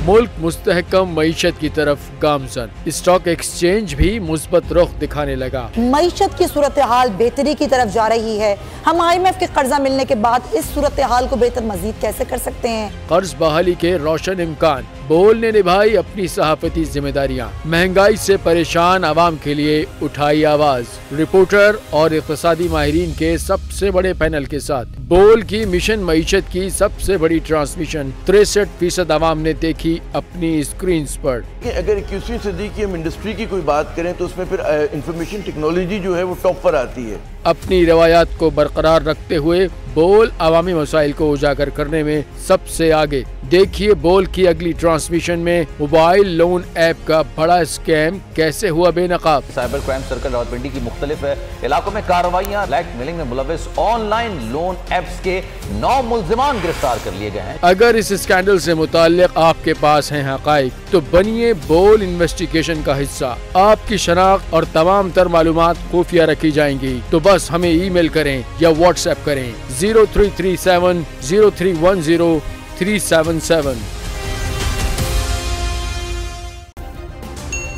मुल्क मुस्तहकम मईशत की तरफ गामजन। स्टॉक एक्सचेंज भी मुस्बत रुख दिखाने लगा। मईशत की सूरत हाल बेहतरी की तरफ जा रही है। हम IMF के कर्जा मिलने के बाद इस सूरत हाल को बेहतर मजीद कैसे कर सकते हैं? कर्ज बहाली के रोशन इम्कान। बोल ने निभाई अपनी सहाफती जिम्मेदारियां। महंगाई से परेशान आवाम के लिए उठाई आवाज। रिपोर्टर और इक़्तिसादी माहिरीन के सबसे बड़े पैनल के साथ बोल की मिशन मईशत की सबसे बड़ी ट्रांसमिशन 63% आवाम ने देखी अपनी स्क्रीन पर। अगर 21वीं सदी की हम इंडस्ट्री की कोई बात करें तो उसमें फिर इंफॉर्मेशन टेक्नोलॉजी जो है वो टॉप पर आती है। अपनी रवायात को बरकरार रखते हुए बोल अवामी मसाइल को उजागर करने में सबसे आगे। देखिए बोल की अगली ट्रांसमिशन में मोबाइल लोन ऐप का बड़ा स्कैम कैसे हुआ बेनकाब। साइबर क्राइम सर्कल रावलपिंडी की मुख्तलिफ इलाकों में कार्रवाइयां। ब्लैकमेलिंग में मुलविस ऑनलाइन लोन ऐप्स के 9 मुल्जिमान गिरफ्तार कर लिए गए हैं। अगर इस स्कैंडल से मुताल्लिक आपके पास हैं हकाइक तो बनिए बोल इन्वेस्टिगेशन का हिस्सा। आपकी शनाख्त और तमाम तर मालूमात खुफिया रखी जाएंगी, तो बस हमें ईमेल करें या व्हाट्सएप करें 0337 0310 377।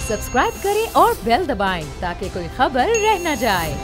सब्सक्राइब करें और बेल दबाएं ताकि कोई खबर रह न जाए।